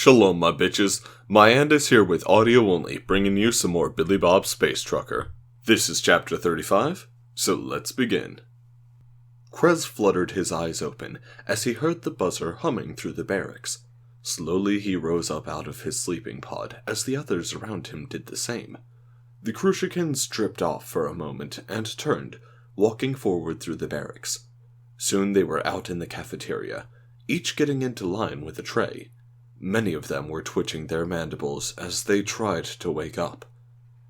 Shalom, my bitches. My End is here with audio only, bringing you some more Billy Bob Space Trucker. This is Chapter 35, so let's begin. Krez fluttered his eyes open as he heard the buzzer humming through the barracks. Slowly he rose up out of his sleeping pod as the others around him did the same. The Crucians dripped off for a moment and turned, walking forward through the barracks. Soon they were out in the cafeteria, each getting into line with a tray. Many of them were twitching their mandibles as they tried to wake up.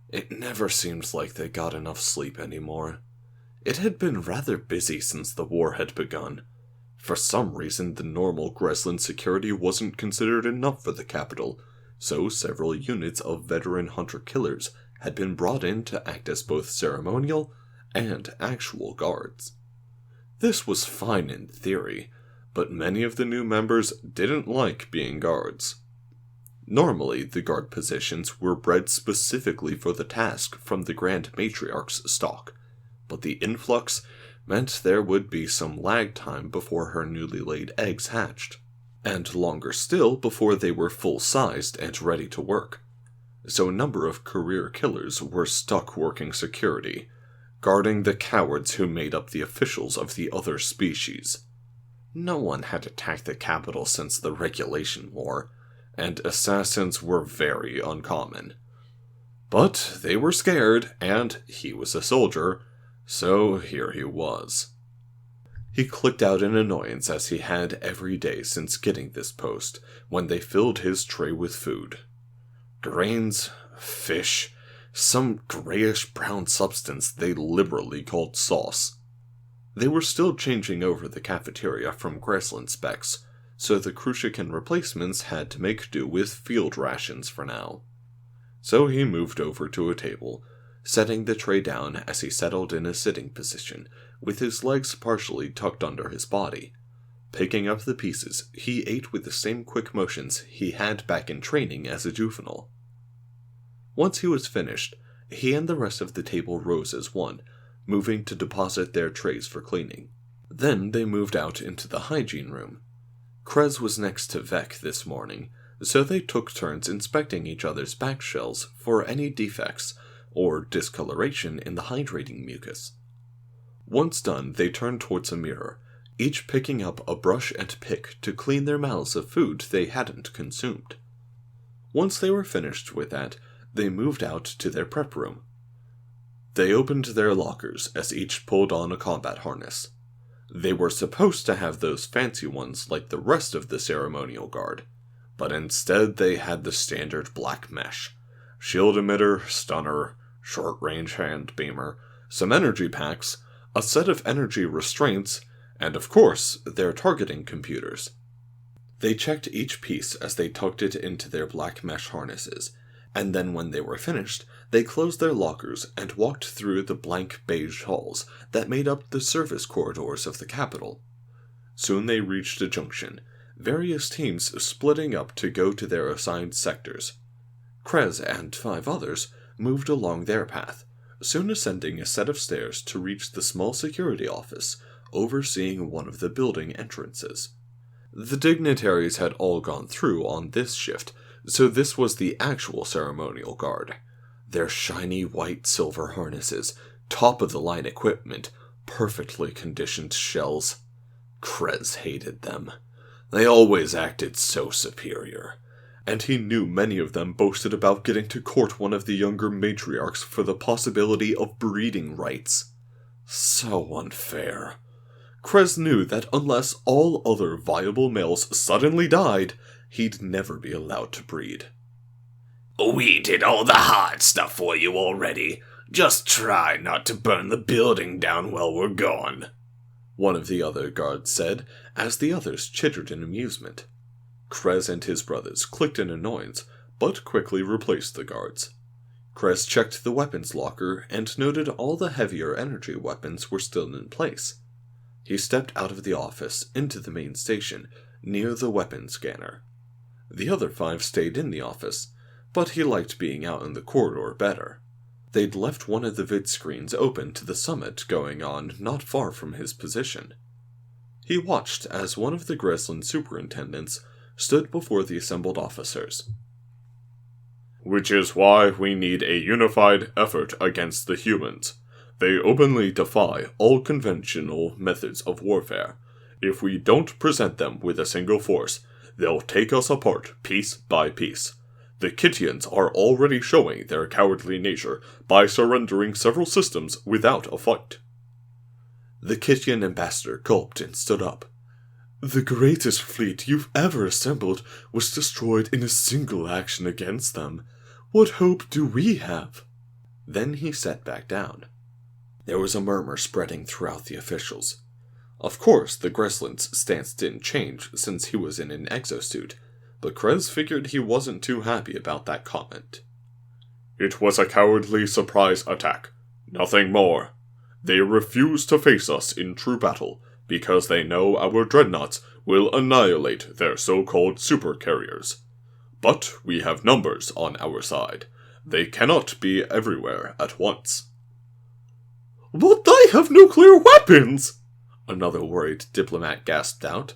It never seemed like they got enough sleep anymore. It had been rather busy since the war had begun. For some reason, the normal Greslin security wasn't considered enough for the capital, so several units of veteran hunter-killers had been brought in to act as both ceremonial and actual guards. This was fine in theory, but many of the new members didn't like being guards. Normally, the guard positions were bred specifically for the task from the Grand Matriarch's stock, but the influx meant there would be some lag time before her newly laid eggs hatched, and longer still before they were full-sized and ready to work. So a number of career killers were stuck working security, guarding the cowards who made up the officials of the other species. No one had attacked the capital since the Regulation War, and assassins were very uncommon. But they were scared, and he was a soldier, so here he was. He clicked out in annoyance as he had every day since getting this post, when they filled his tray with food. Grains, fish, some grayish-brown substance they liberally called sauce. They were still changing over the cafeteria from Greslin specs, so the Crucian replacements had to make do with field rations for now. So he moved over to a table, setting the tray down as he settled in a sitting position, with his legs partially tucked under his body. Picking up the pieces, he ate with the same quick motions he had back in training as a juvenile. Once he was finished, he and the rest of the table rose as one, moving to deposit their trays for cleaning. Then they moved out into the hygiene room. Krez was next to Vec this morning, so they took turns inspecting each other's back shells for any defects or discoloration in the hydrating mucus. Once done, they turned towards a mirror, each picking up a brush and pick to clean their mouths of food they hadn't consumed. Once they were finished with that, they moved out to their prep room. They opened their lockers as each pulled on a combat harness. They were supposed to have those fancy ones like the rest of the ceremonial guard, but instead they had the standard black mesh, shield emitter, stunner, short-range hand beamer, some energy packs, a set of energy restraints, and of course, their targeting computers. They checked each piece as they tucked it into their black mesh harnesses, and then when they were finished, they closed their lockers and walked through the blank beige halls that made up the service corridors of the capital. Soon they reached a junction, various teams splitting up to go to their assigned sectors. Krez and 5 others moved along their path, soon ascending a set of stairs to reach the small security office overseeing one of the building entrances. The dignitaries had all gone through on this shift, so this was the actual ceremonial guard. Their shiny white silver harnesses, top-of-the-line equipment, perfectly conditioned shells. Krez hated them. They always acted so superior, and he knew many of them boasted about getting to court one of the younger matriarchs for the possibility of breeding rights. So unfair. Krez knew that unless all other viable males suddenly died, he'd never be allowed to breed. We did all the hard stuff for you already. Just try not to burn the building down while we're gone, one of the other guards said, as the others chittered in amusement. Krez and his brothers clicked in annoyance, but quickly replaced the guards. Krez checked the weapons locker and noted all the heavier energy weapons were still in place. He stepped out of the office into the main station, near the weapon scanner. The other 5 stayed in the office, but he liked being out in the corridor better. They'd left one of the vid screens open to the summit going on not far from his position. He watched as one of the Greslin superintendents stood before the assembled officers. Which is why we need a unified effort against the humans. They openly defy all conventional methods of warfare. If we don't present them with a single force, they'll take us apart piece by piece. The Kittians are already showing their cowardly nature by surrendering several systems without a fight. The Kittian ambassador gulped and stood up. The greatest fleet you've ever assembled was destroyed in a single action against them. What hope do we have? Then he sat back down. There was a murmur spreading throughout the officials. Of course, the Greslin's stance didn't change since he was in an exosuit, but Krez figured he wasn't too happy about that comment. It was a cowardly surprise attack. Nothing more. They refuse to face us in true battle because they know our dreadnoughts will annihilate their so-called supercarriers. But we have numbers on our side. They cannot be everywhere at once. But they have nuclear weapons! Another worried diplomat gasped out.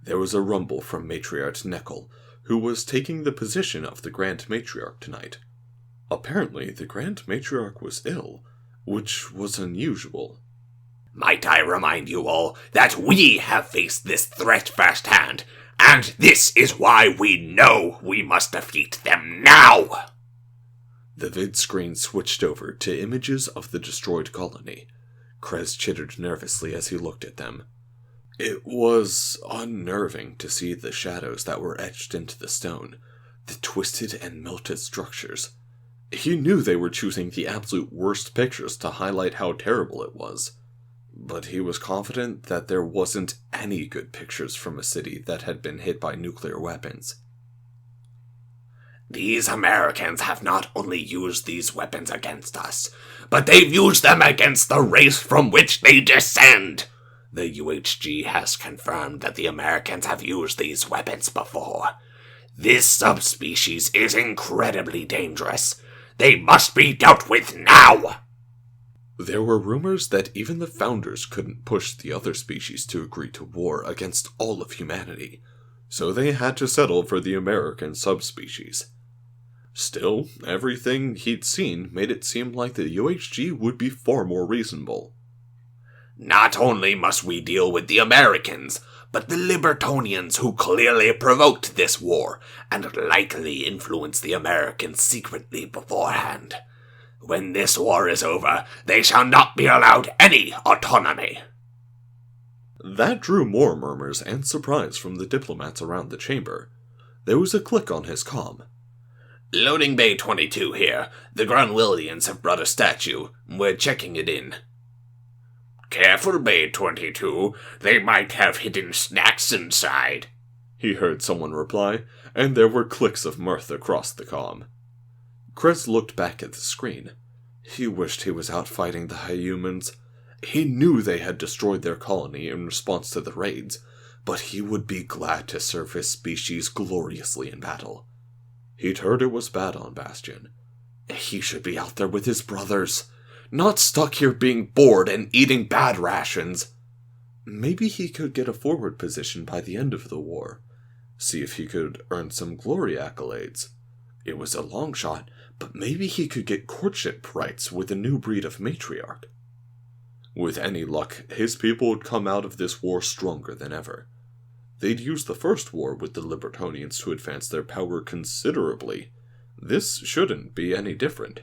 There was a rumble from Matriarch Neckel, who was taking the position of the Grand Matriarch tonight. Apparently, the Grand Matriarch was ill, which was unusual. Might I remind you all that we have faced this threat firsthand, and this is why we know we must defeat them now! The vid screen switched over to images of the destroyed colony. Krez chittered nervously as he looked at them. It was unnerving to see the shadows that were etched into the stone, the twisted and melted structures. He knew they were choosing the absolute worst pictures to highlight how terrible it was, but he was confident that there wasn't any good pictures from a city that had been hit by nuclear weapons. These Americans have not only used these weapons against us, but they've used them against the race from which they descend. The UHG has confirmed that the Americans have used these weapons before. This subspecies is incredibly dangerous. They must be dealt with now! There were rumors that even the Founders couldn't push the other species to agree to war against all of humanity, so they had to settle for the American subspecies. Still, everything he'd seen made it seem like the UHG would be far more reasonable. Not only must we deal with the Americans, but the Libertonians who clearly provoked this war, and likely influenced the Americans secretly beforehand. When this war is over, they shall not be allowed any autonomy. That drew more murmurs and surprise from the diplomats around the chamber. There was a click on his comm. Loading Bay 22 here. The Grunwillians have brought a statue. We're checking it in. Careful, Bay 22. They might have hidden snacks inside, he heard someone reply, and there were clicks of mirth across the comm. Krez looked back at the screen. He wished he was out fighting the Hyumans. He knew they had destroyed their colony in response to the raids, but he would be glad to serve his species gloriously in battle. He'd heard it was bad on Bastion. He should be out there with his brothers, not stuck here being bored and eating bad rations. Maybe he could get a forward position by the end of the war. See if he could earn some glory accolades. It was a long shot, but maybe he could get courtship rights with a new breed of matriarch. With any luck, his people would come out of this war stronger than ever. They'd used the first war with the Libertonians to advance their power considerably. This shouldn't be any different.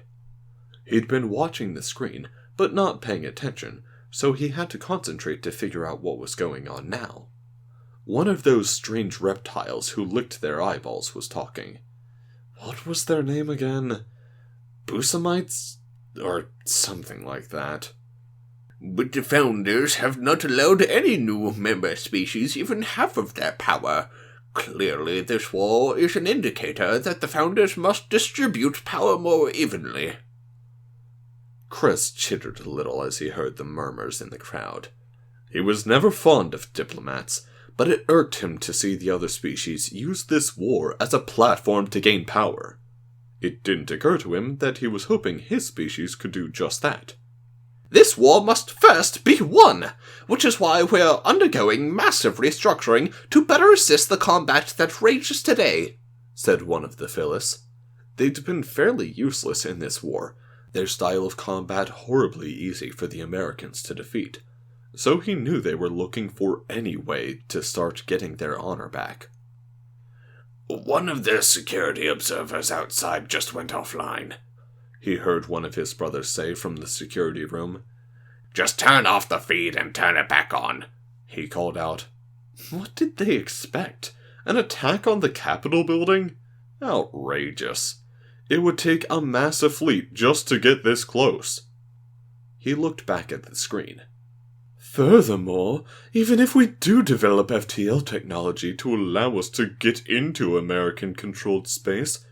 He'd been watching the screen, but not paying attention, so he had to concentrate to figure out what was going on now. One of those strange reptiles who licked their eyeballs was talking. What was their name again? Busamites? Or something like that. But the Founders have not allowed any new member species even half of their power. Clearly this war is an indicator that the Founders must distribute power more evenly. Krez chittered a little as he heard the murmurs in the crowd. He was never fond of diplomats, but it irked him to see the other species use this war as a platform to gain power. It didn't occur to him that he was hoping his species could do just that. This war must first be won, which is why we're undergoing massive restructuring to better assist the combat that rages today, said one of the Phyllis. They'd been fairly useless in this war, their style of combat horribly easy for the Americans to defeat, so he knew they were looking for any way to start getting their honor back. One of the security observers outside just went offline, he heard one of his brothers say from the security room. Just turn off the feed and turn it back on, he called out. What did they expect? An attack on the Capitol building? Outrageous. It would take a massive fleet just to get this close. He looked back at the screen. Furthermore, even if we do develop FTL technology to allow us to get into American-controlled space,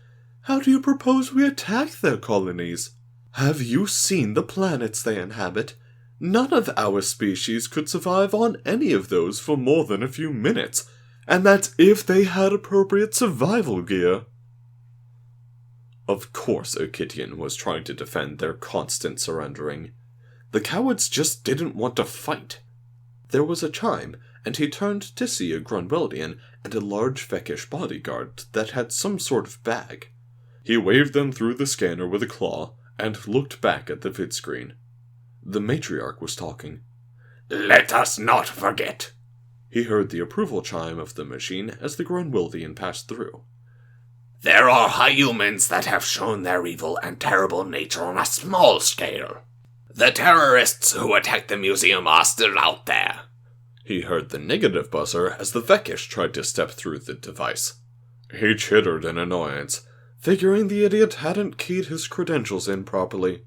how do you propose we attack their colonies? Have you seen the planets they inhabit? None of our species could survive on any of those for more than a few minutes, and that's if they had appropriate survival gear. Of course Okidian was trying to defend their constant surrendering. The cowards just didn't want to fight. There was a chime, and he turned to see a Grunweldian and a large Vekish bodyguard that had some sort of bag. He waved them through the scanner with a claw, and looked back at the vidscreen. The matriarch was talking. Let us not forget. He heard the approval chime of the machine as the Grunweldian passed through. There are humans that have shown their evil and terrible nature on a small scale. The terrorists who attacked the museum are still out there. He heard the negative buzzer as the Vekish tried to step through the device. He chittered in annoyance, figuring the idiot hadn't keyed his credentials in properly.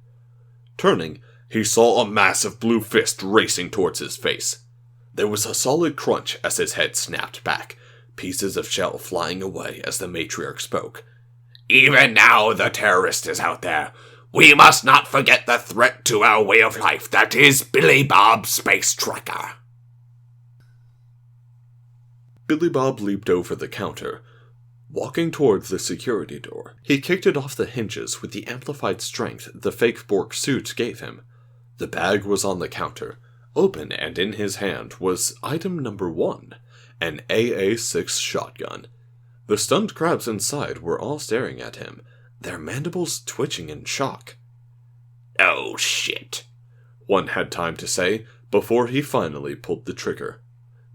Turning, he saw a massive blue fist racing towards his face. There was a solid crunch as his head snapped back, pieces of shell flying away as the matriarch spoke. Even now the terrorist is out there. We must not forget the threat to our way of life that is Billy Bob Space Trucker. Billy Bob leaped over the counter. Walking towards the security door, he kicked it off the hinges with the amplified strength the fake Bork suit gave him. The bag was on the counter. Open and in his hand was item number 1, an AA-6 shotgun. The stunned crabs inside were all staring at him, their mandibles twitching in shock. Oh shit, one had time to say before he finally pulled the trigger.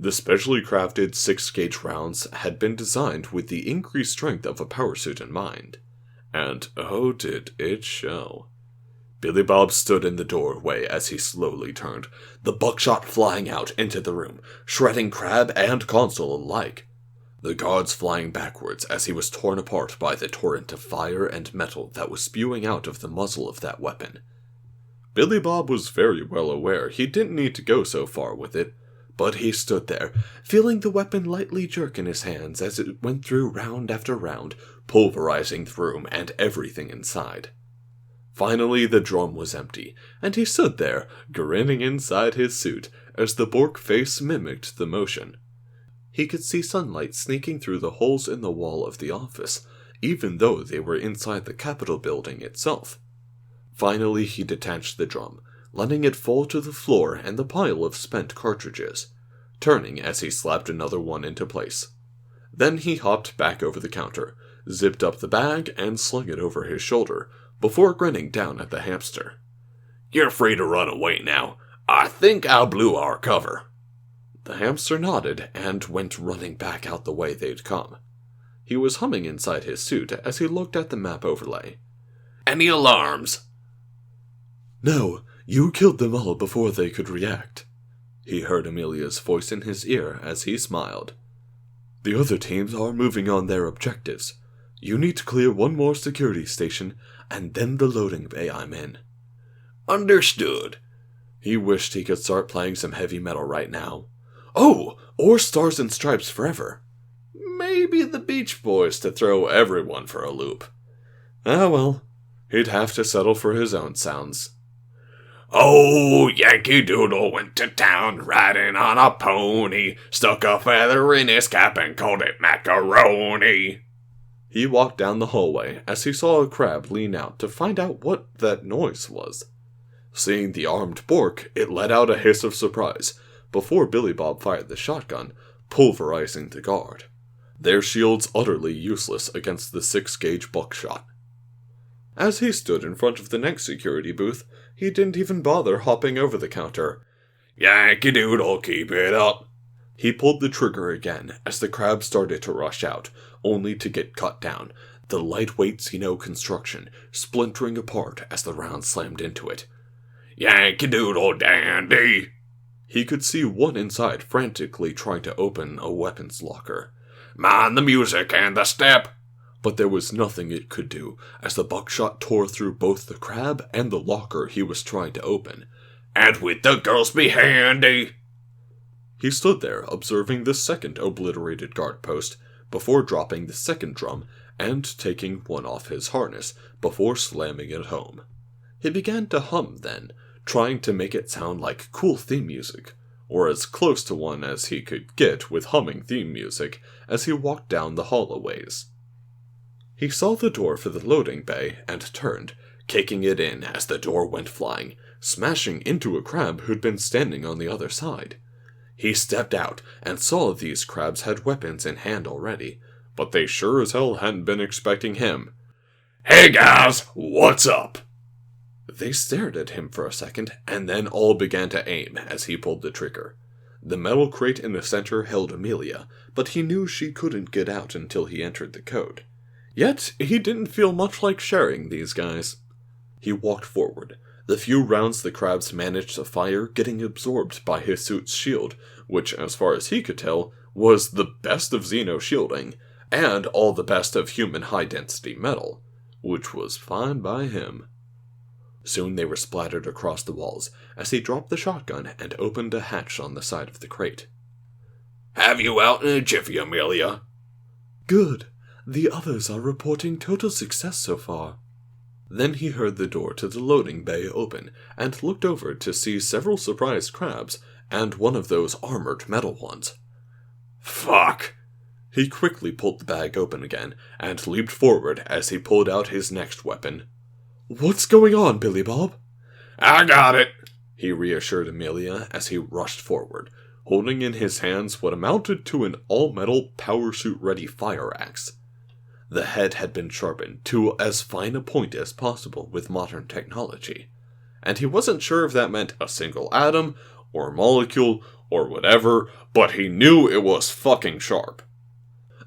The specially crafted 6-gauge rounds had been designed with the increased strength of a power suit in mind. And oh did it show. Billy Bob stood in the doorway as he slowly turned, the buckshot flying out into the room, shredding crab and console alike. The guards flying backwards as he was torn apart by the torrent of fire and metal that was spewing out of the muzzle of that weapon. Billy Bob was very well aware he didn't need to go so far with it, but he stood there, feeling the weapon lightly jerk in his hands as it went through round after round, pulverizing the room and everything inside. Finally, the drum was empty, and he stood there, grinning inside his suit, as the Bork face mimicked the motion. He could see sunlight sneaking through the holes in the wall of the office, even though they were inside the Capitol building itself. Finally, he detached the drum, letting it fall to the floor and the pile of spent cartridges, turning as he slapped another one into place. Then he hopped back over the counter, zipped up the bag, and slung it over his shoulder, before grinning down at the hamster. You're free to run away now. I think I blew our cover. The hamster nodded and went running back out the way they'd come. He was humming inside his suit as he looked at the map overlay. Any alarms? No, you killed them all before they could react. He heard Amelia's voice in his ear as he smiled. The other teams are moving on their objectives. You need to clear one more security station, and then the loading bay I'm in. Understood. He wished he could start playing some heavy metal right now. Oh, or Stars and Stripes Forever. Maybe the Beach Boys to throw everyone for a loop. Ah well, he'd have to settle for his own sounds. Oh, Yankee Doodle went to town riding on a pony, stuck a feather in his cap and called it macaroni. He walked down the hallway as he saw a crab lean out to find out what that noise was. Seeing the armed Bork, it let out a hiss of surprise before Billy Bob fired the shotgun, pulverizing the guard. Their shields utterly useless against the 6-gauge buckshot. As he stood in front of the next security booth, he didn't even bother hopping over the counter. Yankee Doodle, keep it up. He pulled the trigger again as the crab started to rush out, only to get cut down, the lightweight Xeno construction splintering apart as the round slammed into it. Yankee Doodle dandy! He could see one inside frantically trying to open a weapons locker. Mind the music and the step! But there was nothing it could do, as the buckshot tore through both the crab and the locker he was trying to open. And with the girls be handy! He stood there, observing the second obliterated guard post, before dropping the second drum and taking one off his harness, before slamming it home. He began to hum then, trying to make it sound like cool theme music, or as close to one as he could get with humming theme music, as he walked down the hallways. He saw the door for the loading bay and turned, kicking it in as the door went flying, smashing into a crab who'd been standing on the other side. He stepped out and saw these crabs had weapons in hand already, but they sure as hell hadn't been expecting him. Hey guys, what's up? They stared at him for a second, and then all began to aim as he pulled the trigger. The metal crate in the center held Amelia, but he knew she couldn't get out until he entered the code. Yet, he didn't feel much like sharing these guys. He walked forward, the few rounds the crabs managed to fire getting absorbed by his suit's shield, which, as far as he could tell, was the best of Xeno shielding, and all the best of human high-density metal, which was fine by him. Soon they were splattered across the walls, as he dropped the shotgun and opened a hatch on the side of the crate. Have you out in a jiffy, Amelia? Good. The others are reporting total success so far. Then he heard the door to the loading bay open, and looked over to see several surprised crabs, and one of those armored metal ones. Fuck! He quickly pulled the bag open again, and leaped forward as he pulled out his next weapon. What's going on, Billy Bob? I got it, he reassured Amelia as he rushed forward, holding in his hands what amounted to an all-metal, power-suit-ready fire axe. The head had been sharpened to as fine a point as possible with modern technology, and he wasn't sure if that meant a single atom, or molecule, or whatever, but he knew it was fucking sharp.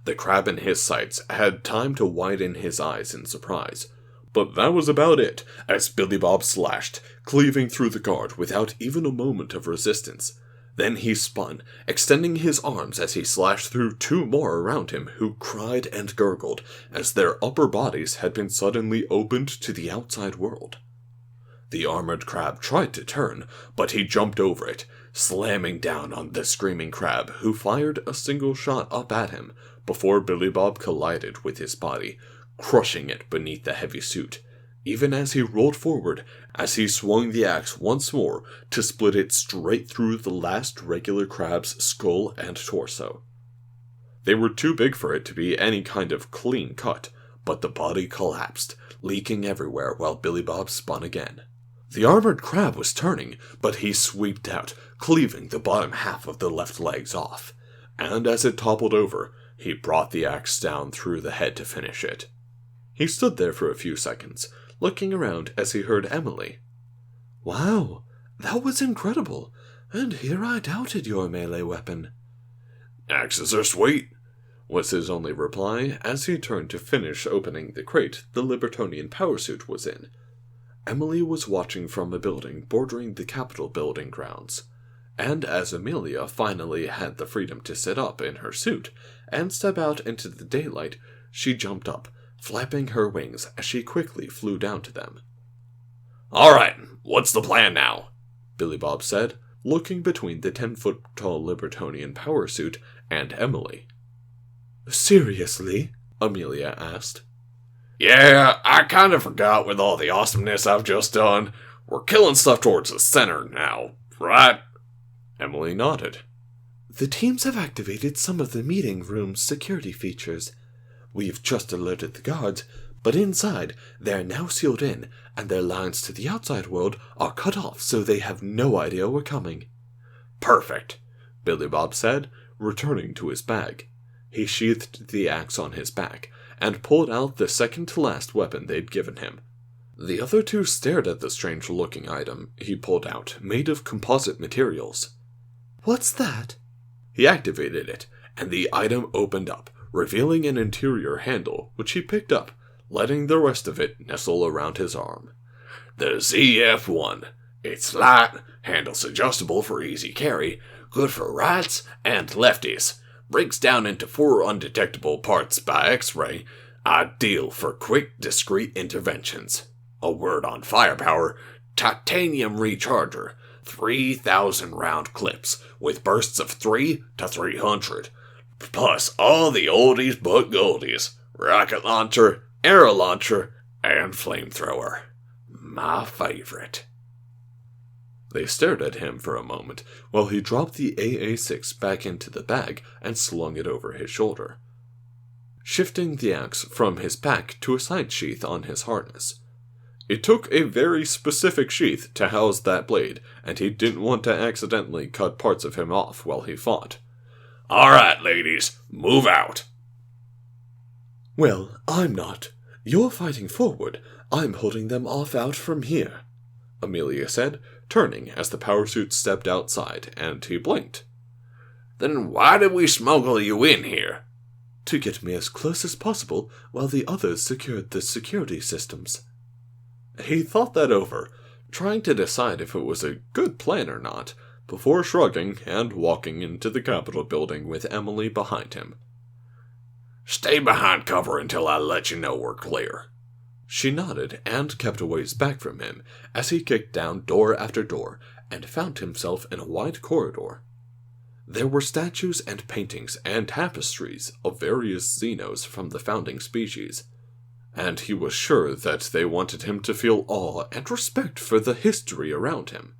The crab in his sights had time to widen his eyes in surprise, but that was about it, as Billy Bob slashed, cleaving through the guard without even a moment of resistance. Then he spun, extending his arms as he slashed through two more around him who cried and gurgled as their upper bodies had been suddenly opened to the outside world. The armored crab tried to turn, but he jumped over it, slamming down on the screaming crab who fired a single shot up at him before Billy Bob collided with his body, crushing it beneath the heavy suit, even as he rolled forward as he swung the axe once more to split it straight through the last regular crab's skull and torso. They were too big for it to be any kind of clean cut, but the body collapsed, leaking everywhere while Billy Bob spun again. The armored crab was turning, but he sweeped out, cleaving the bottom half of the left legs off, and as it toppled over, he brought the axe down through the head to finish it. He stood there for a few seconds, looking around as he heard Emily. Wow, that was incredible, and here I doubted your melee weapon. Axes are sweet, was his only reply as he turned to finish opening the crate the Libertonian power suit was in. Emily was watching from a building bordering the Capitol building grounds, and as Amelia finally had the freedom to sit up in her suit and step out into the daylight, she jumped up, flapping her wings as she quickly flew down to them. Alright, what's the plan now? Billy Bob said, looking between the 10-foot-tall Libertonian power suit and Emily. Seriously? Amelia asked. Yeah, I kind of forgot with all the awesomeness I've just done. We're killing stuff towards the center now, right? Emily nodded. The teams have activated some of the meeting room's security features. We've just alerted the guards, but inside they are now sealed in, and their lines to the outside world are cut off so they have no idea we're coming. Perfect, Billy Bob said, returning to his bag. He sheathed the axe on his back, and pulled out the second-to-last weapon they'd given him. The other two stared at the strange-looking item he pulled out, made of composite materials. What's that? He activated it, and the item opened up, revealing an interior handle, which he picked up, letting the rest of it nestle around his arm. The ZF-1. It's light, handles adjustable for easy carry, good for rights and lefties. Breaks down into 4 undetectable parts by X-ray, ideal for quick, discreet interventions. A word on firepower, titanium recharger, 3,000 round clips, with bursts of 3 to 300. Plus all the oldies but goldies, rocket launcher, arrow launcher, and flamethrower. My favorite. They stared at him for a moment, while he dropped the AA-6 back into the bag and slung it over his shoulder, shifting the axe from his back to a side sheath on his harness. It took a very specific sheath to house that blade, and he didn't want to accidentally cut parts of him off while he fought. All right, ladies, move out. Well, I'm not. You're fighting forward. I'm holding them off out from here, Amelia said, turning as the power suit stepped outside, and he blinked. Then why did we smuggle you in here? To get me as close as possible while the others secured the security systems. He thought that over, trying to decide if it was a good plan or not, before shrugging and walking into the Capitol building with Emily behind him. Stay behind cover until I let you know we're clear. She nodded and kept a ways back from him as he kicked down door after door and found himself in a wide corridor. There were statues and paintings and tapestries of various Xenos from the founding species, and he was sure that they wanted him to feel awe and respect for the history around him.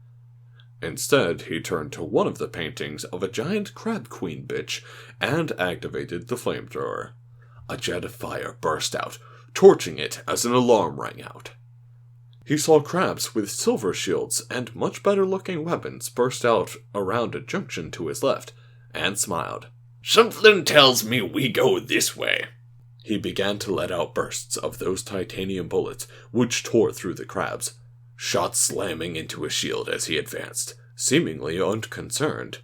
Instead, he turned to one of the paintings of a giant crab queen bitch and activated the flamethrower. A jet of fire burst out, torching it as an alarm rang out. He saw crabs with silver shields and much better-looking weapons burst out around a junction to his left, and smiled. Something tells me we go this way. He began to let out bursts of those titanium bullets, which tore through the crabs, shots slamming into his shield as he advanced, seemingly unconcerned.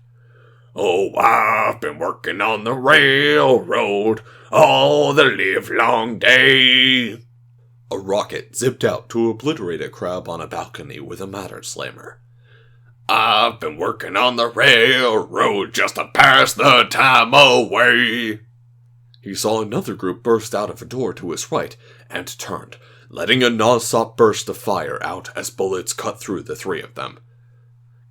Oh, I've been working on the railroad all the livelong day. A rocket zipped out to obliterate a crab on a balcony with a matter slammer. I've been working on the railroad just to pass the time away. He saw another group burst out of a door to his right and turned, letting a non-stop burst of fire out as bullets cut through the 3 of them.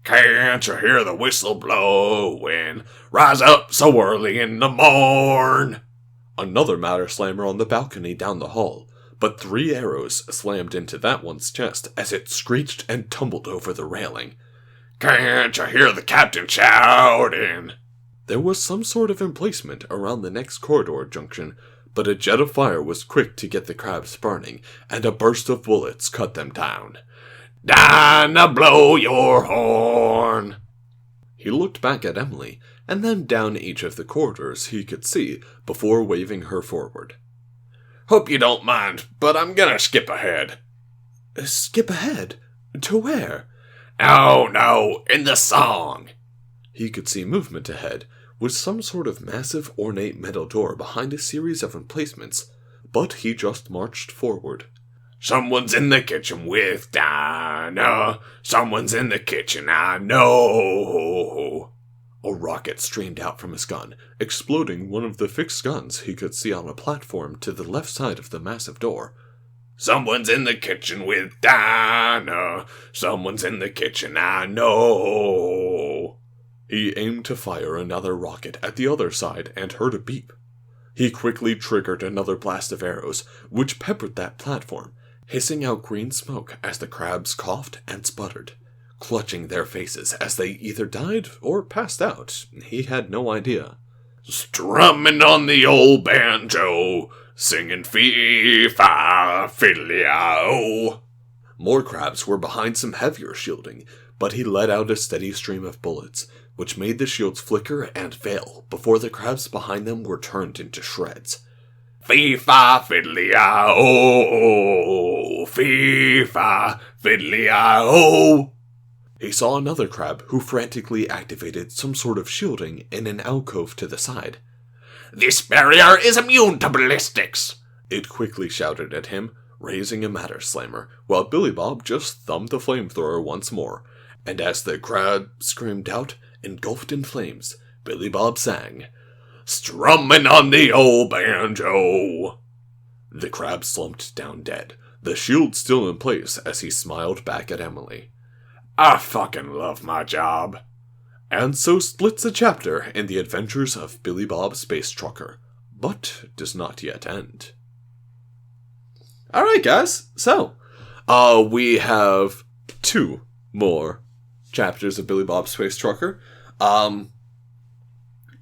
Can't you hear the whistle blowing? Rise up so early in the morn. Another matter slammer on the balcony down the hall, but 3 arrows slammed into that one's chest as it screeched and tumbled over the railing. Can't you hear the captain shouting? There was some sort of emplacement around the next corridor junction, but a jet of fire was quick to get the crabs burning, and a burst of bullets cut them down. Dinah, blow your horn. He looked back at Emily, and then down each of the corridors he could see before waving her forward. Hope you don't mind, but I'm gonna skip ahead. Skip ahead? To where? Oh, no, in the song. He could see movement ahead, with some sort of massive ornate metal door behind a series of emplacements, but he just marched forward. Someone's in the kitchen with Dinah. Someone's in the kitchen, I know. A rocket streamed out from his gun, exploding one of the fixed guns he could see on a platform to the left side of the massive door. Someone's in the kitchen with Dinah. Someone's in the kitchen, I know. He aimed to fire another rocket at the other side and heard a beep. He quickly triggered another blast of arrows, which peppered that platform, hissing out green smoke as the crabs coughed and sputtered, clutching their faces as they either died or passed out. He had no idea. Strumming on the old banjo, singing fee-fa, fiddly-o. More crabs were behind some heavier shielding, but he let out a steady stream of bullets, which made the shields flicker and fail before the crabs behind them were turned into shreds. Fee-fa, fiddly-o, fee-fa, fiddly-o. He saw another crab who frantically activated some sort of shielding in an alcove to the side. This barrier is immune to ballistics, it quickly shouted at him, raising a matter slammer, while Billy Bob just thumbed the flamethrower once more, and as the crab screamed out, engulfed in flames, Billy Bob sang, strumming on the old banjo. The crab slumped down dead, the shield still in place as he smiled back at Emily. I fucking love my job. And so splits a chapter in the adventures of Billy Bob Space Trucker, but does not yet end. Alright guys, so, we have 2 more chapters of Billy Bob Space Trucker. I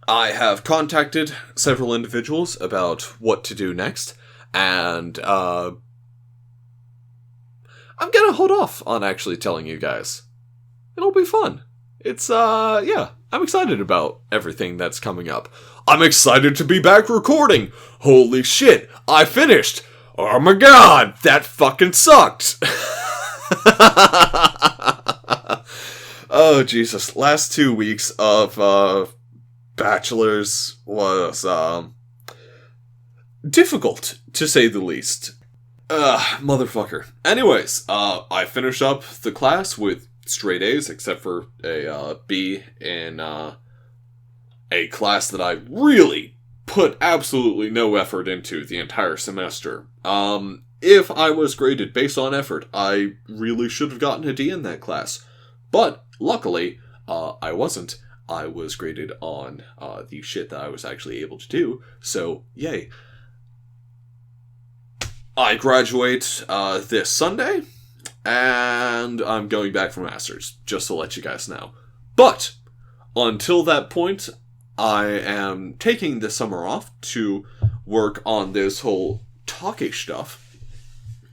have contacted several individuals about what to do next, and, I'm gonna hold off on actually telling you guys. It'll be fun. It's, yeah, I'm excited about everything that's coming up. I'm excited to be back recording! Holy shit, I finished! Oh my god, that fucking sucked! Oh, Jesus. Last 2 weeks of, Bachelors was, difficult, to say the least. Motherfucker. Anyways, I finished up the class with straight A's, except for a, B in, a class that I really put absolutely no effort into the entire semester. If I was graded based on effort, I really should have gotten a D in that class. But, luckily, I wasn't. I was graded on, the shit that I was actually able to do, so, yay. I graduate, this Sunday, and I'm going back for Masters, just to let you guys know. But, until that point, I am taking the summer off to work on this whole talkish stuff.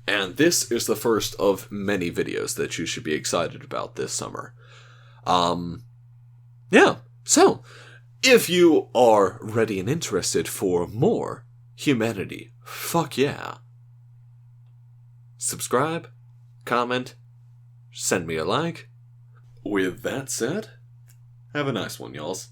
And this is the first of many videos that you should be excited about this summer. Yeah, so, if you are ready and interested for more humanity, fuck yeah. Subscribe, comment, send me a like. With that said, have a nice one, y'alls.